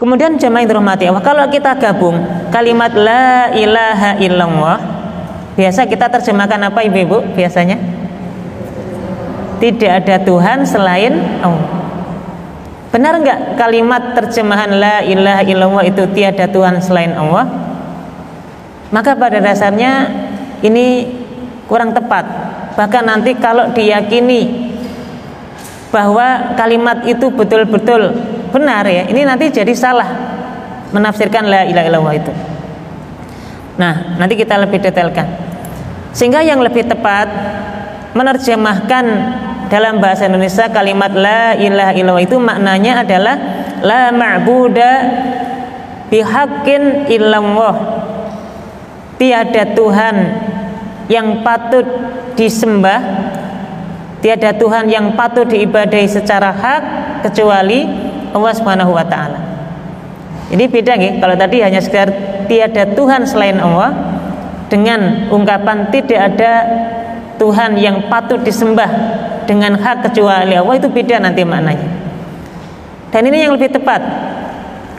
Kemudian jamaah yang dirahmati Allah, kalau kita gabung kalimat la ilaha illallah, biasa kita terjemahkan apa ibu-ibu biasanya? Tidak ada Tuhan selain Allah. Benar enggak kalimat terjemahan la ilaha illallah itu tiada Tuhan selain Allah? Maka pada dasarnya ini kurang tepat. Bahkan nanti kalau diyakini bahwa kalimat itu betul-betul benar ya, ini nanti jadi salah menafsirkan la ilaha illallah itu. Nah, nanti kita lebih detailkan. Sehingga yang lebih tepat menerjemahkan dalam bahasa Indonesia kalimat la ilaha illallah itu maknanya adalah la ma'buda bihaqqin illallah. Tiada Tuhan yang patut disembah, tiada Tuhan yang patut diibadahi secara hak kecuali Allah Subhanahu wa taala. Jadi beda nggih, kalau tadi hanya sekedar tiada Tuhan selain Allah dengan ungkapan tidak ada Tuhan yang patut disembah dengan hak kecuali Allah, itu beda nanti maknanya. Dan ini yang lebih tepat.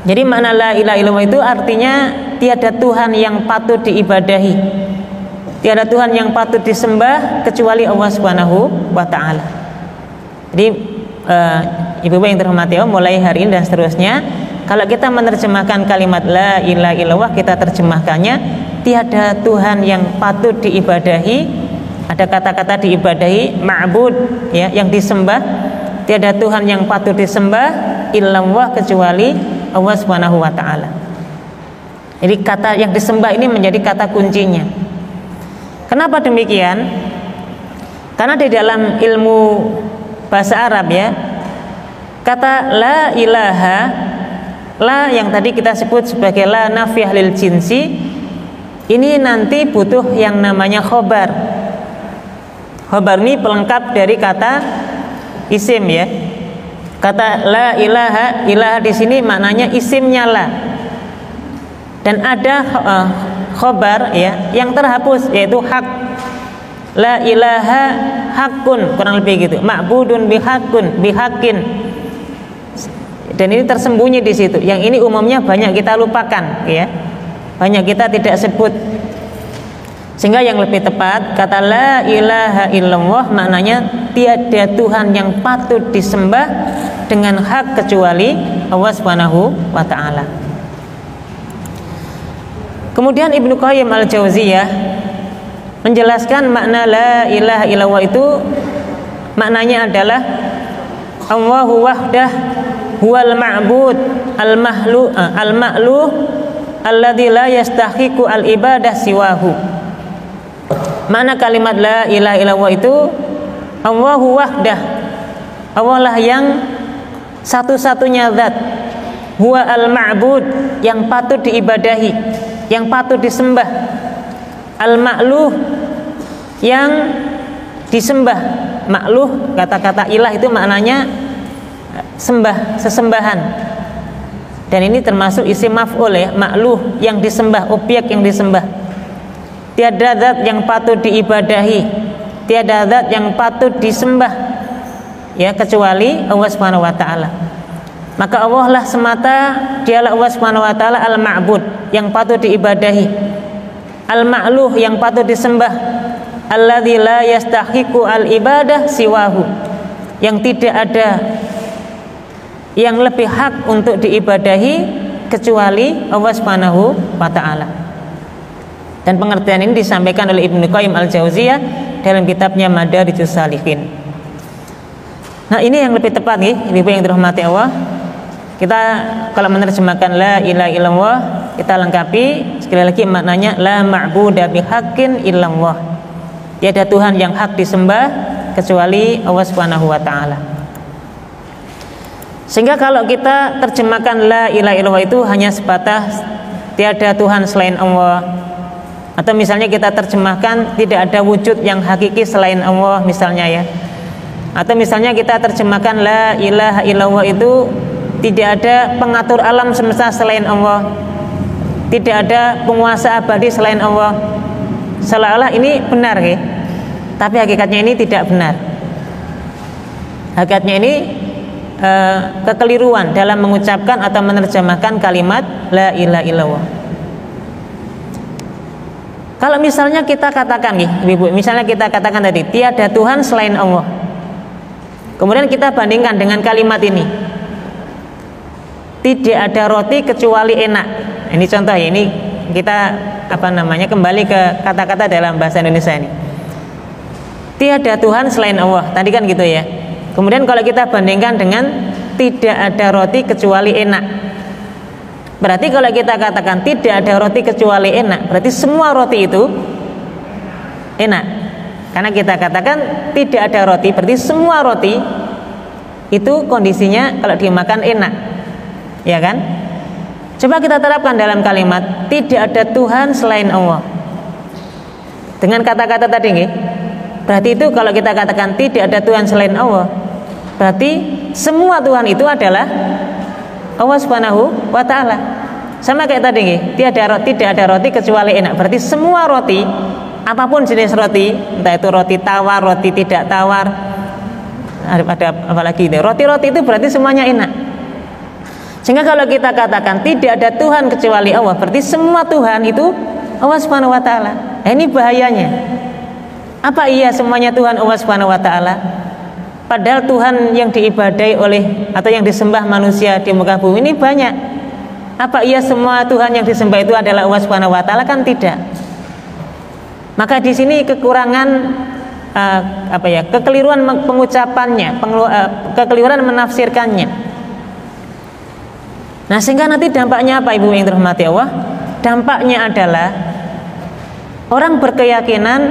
Jadi makna la ilaha illallah itu artinya tiada Tuhan yang patut diibadahi, tiada Tuhan yang patut disembah kecuali Allah Subhanahu wa taala. Jadi ibu-ibu yang terhormati Allah, mulai hari ini dan seterusnya, kalau kita menerjemahkan kalimat la ilaha illallah, kita terjemahkannya tiada Tuhan yang patut diibadahi. Ada kata-kata diibadahi, ma'bud ya, yang disembah. Tiada Tuhan yang patut disembah illallah kecuali Allah Subhanahu wa taala. Jadi kata yang disembah ini menjadi kata kuncinya. Kenapa demikian? Karena di dalam ilmu bahasa Arab ya, kata la ilaha, la yang tadi kita sebut sebagai la nafiyah lil jinsi, ini nanti butuh yang namanya khobar. Khobar ini pelengkap dari kata isim ya. Kata la ilaha, ilaha di sini maknanya isimnya la. Dan ada khobar ya yang terhapus, yaitu hak. La ilaha hakun, kurang lebih gitu. Ma'budun bihakun, bihakin. Dan ini tersembunyi di situ. Yang ini umumnya banyak kita lupakan ya. Banyak kita tidak sebut. Sehingga yang lebih tepat kata la ilaha illallah maknanya tiada Tuhan yang patut disembah dengan hak kecuali Allah Subhanahu wa taala. Kemudian Ibnu Qayyim al-Jauziyah menjelaskan makna la ilaha illallah itu maknanya adalah Allahu wahdah huwal ma'bud al-ma'luh alladzi la yastahiqu al-ibadah siwahu. Makna kalimat la ilaha illallah itu Allahu wahdah, Allah lah yang satu-satunya zat, huwa al-ma'bud yang patut diibadahi, yang patut disembah, al-ma'luh yang disembah. Ma'luh, kata-kata ilah itu maknanya sembah, sesembahan. Dan ini termasuk isim maf'ul ya, ma'luh yang disembah, objek yang disembah. Tiada zat yang patut diibadahi, tiada zat yang patut disembah ya kecuali Allah Subhanahu wa taala. Maka Allah lah semata, dialah Allah Subhanahu wa taala al-ma'bud yang patut diibadahi, al-ma'luh yang patut disembah, alladzi la yastahiqu al-ibadah siwahu, yang tidak ada yang lebih hak untuk diibadahi kecuali Allah Subhanahu wa taala. Dan pengertian ini disampaikan oleh Ibnu Qayyim al-Jauziyah dalam kitabnya Madarijus Salikin. Nah, ini yang lebih tepat nih, ibu yang dirahmati Allah. Kita kalau menerjemahkan la ilaha illallah, kita lengkapi sekali lagi maknanya la ma'buda bihaqqin illallah. Tiada Tuhan yang hak disembah kecuali Allah Subhanahu wa taala. Sehingga kalau kita terjemahkan la ilaha illallah itu hanya sebatas tiada Tuhan selain Allah, atau misalnya kita terjemahkan tidak ada wujud yang hakiki selain Allah misalnya ya, atau misalnya kita terjemahkan la ilaha illallah itu tidak ada pengatur alam semesta selain Allah, tidak ada penguasa abadi selain Allah, seolah-olah ini benar ya, tapi hakikatnya ini tidak benar. Hakikatnya ini kekeliruan dalam mengucapkan atau menerjemahkan kalimat la ilaha illallah. Kalau misalnya kita katakan Ibu, misalnya kita katakan tadi tiada Tuhan selain Allah. Kemudian kita bandingkan dengan kalimat ini. Tidak ada roti kecuali enak. Ini contoh ya, ini kita kembali ke kata-kata dalam bahasa Indonesia ini. Tiada Tuhan selain Allah. Tadi kan gitu ya. Kemudian kalau kita bandingkan dengan tidak ada roti kecuali enak. Berarti kalau kita katakan tidak ada roti kecuali enak, berarti semua roti itu enak. Karena kita katakan tidak ada roti, berarti semua roti itu kondisinya kalau dimakan enak. Ya kan? Coba kita terapkan dalam kalimat tidak ada Tuhan selain Allah. Dengan kata-kata tadi berarti itu kalau kita katakan tidak ada Tuhan selain Allah, berarti semua Tuhan itu adalah Allah Subhanahu wa ta'ala. Sama kayak tadi tidak ada roti kecuali enak. Berarti semua roti, apapun jenis roti, entah itu roti tawar, roti tidak tawar, ada apalagi ini, roti-roti itu berarti semuanya enak. Sehingga kalau kita katakan tidak ada Tuhan kecuali Allah, berarti semua Tuhan itu Allah Subhanahu wa ta'ala. Ini bahayanya. Apa iya semuanya Tuhan Allah Subhanahu wa ta'ala? Padahal Tuhan yang diibadai oleh atau yang disembah manusia di muka bumi ini banyak. Apa iya semua Tuhan yang disembah itu adalah Allah Subhanahu wa ta'ala? Kan tidak. Maka di sini kekurangan kekeliruan pengucapannya, kekeliruan menafsirkannya. Nah, sehingga nanti dampaknya apa Ibu yang dirahmati Allah? Dampaknya adalah orang berkeyakinan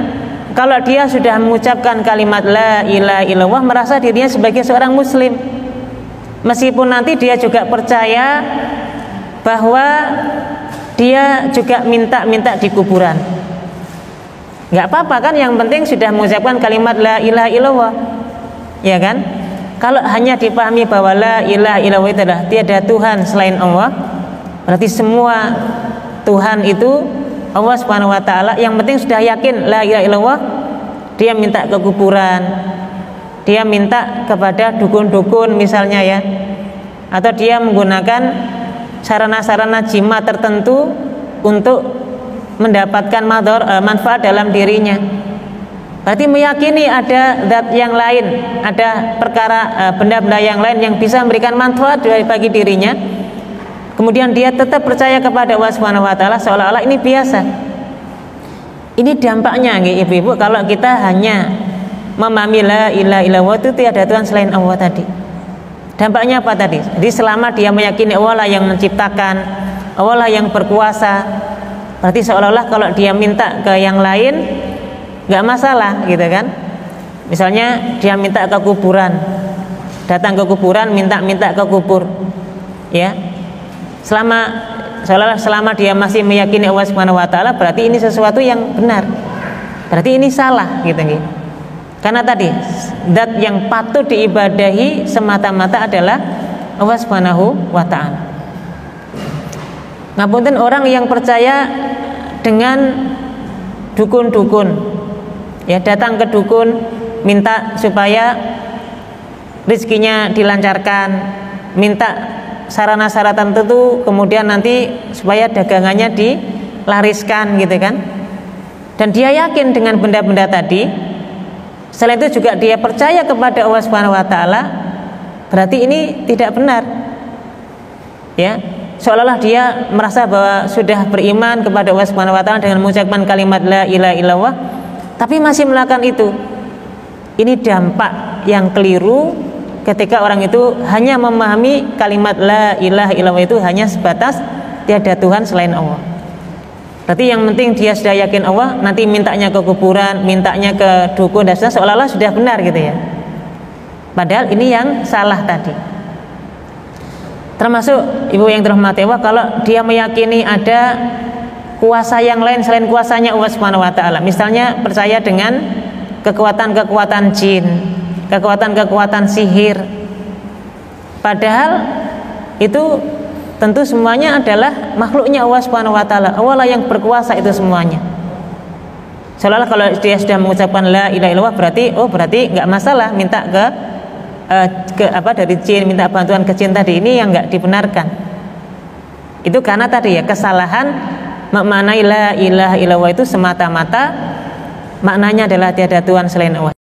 kalau dia sudah mengucapkan kalimat la ilaha illallah merasa dirinya sebagai seorang muslim. Meskipun nanti dia juga percaya bahwa dia juga minta di kuburan. Enggak apa-apa kan, yang penting sudah mengucapkan kalimat la ilaha illallah. Ya kan? Kalau hanya dipahami bahwa la ilaha illallah itu adalah tiada Tuhan selain Allah, berarti semua Tuhan itu Allah Subhanahu wa ta'ala. Yang penting sudah yakin la ilaha illallah, dia minta ke kuburan, dia minta kepada dukun-dukun misalnya ya, atau dia menggunakan sarana-sarana jimat tertentu untuk mendapatkan manfaat dalam dirinya. Berarti meyakini ada zat yang lain, ada perkara benda-benda yang lain yang bisa memberikan manfaat bagi dirinya. Kemudian dia tetap percaya kepada Allah Subhanahu wa ta'ala seolah-olah ini biasa. Ini dampaknya Ibu-ibu kalau kita hanya memahami la ilaha illallah itu tiada Tuhan selain Allah tadi. Dampaknya apa tadi? Jadi selama dia meyakini Allah lah yang menciptakan, Allah lah yang berkuasa, berarti seolah-olah kalau dia minta ke yang lain nggak masalah gitu kan. Misalnya dia minta ke kuburan, datang ke kuburan, minta ke kubur ya, selama dia masih meyakini Allah Subhanahu wa ta'ala, berarti ini sesuatu yang benar, berarti ini salah gitu. Karena tadi zat yang patut diibadahi semata-mata adalah Allah Subhanahu wa ta'ala. Ngapunten orang yang percaya dengan dukun-dukun ya, datang ke dukun minta supaya rezekinya dilancarkan, minta sarana-sarana tertentu, kemudian nanti supaya dagangannya dilariskan gitu kan. Dan dia yakin dengan benda-benda tadi. Selain itu juga dia percaya kepada Allah Subhanahu wa ta'ala, berarti ini tidak benar. Ya, seolah-olah dia merasa bahwa sudah beriman kepada Allah Subhanahu wa ta'ala dengan mengucapkan kalimat la ilaha illallah, tapi masih melakukan itu. Ini dampak yang keliru ketika orang itu hanya memahami kalimat la ilaha illallah itu hanya sebatas tiada Tuhan selain Allah. Berarti yang penting dia sudah yakin Allah, nanti mintanya ke kuburan, mintanya ke dukun, dan seolah-olah sudah benar gitu ya. Padahal ini yang salah tadi. Termasuk Ibu yang dirahmati Allah, kalau dia meyakini ada kuasa yang lain selain kuasanya Allah Subhanahu wa ta'ala. Misalnya percaya dengan kekuatan-kekuatan jin, kekuatan-kekuatan sihir. Padahal itu tentu semuanya adalah makhluknya Allah Subhanahu wa ta'ala. Allah lah yang berkuasa itu semuanya. Seolah-olah kalau dia sudah mengucapkan la ilaha illallah berarti berarti enggak masalah minta ke dari jin, minta bantuan ke jin tadi, ini yang nggak dibenarkan. Itu karena tadi ya kesalahan maknai la ilaha illallah itu semata-mata maknanya adalah tiada Tuhan selain Allah.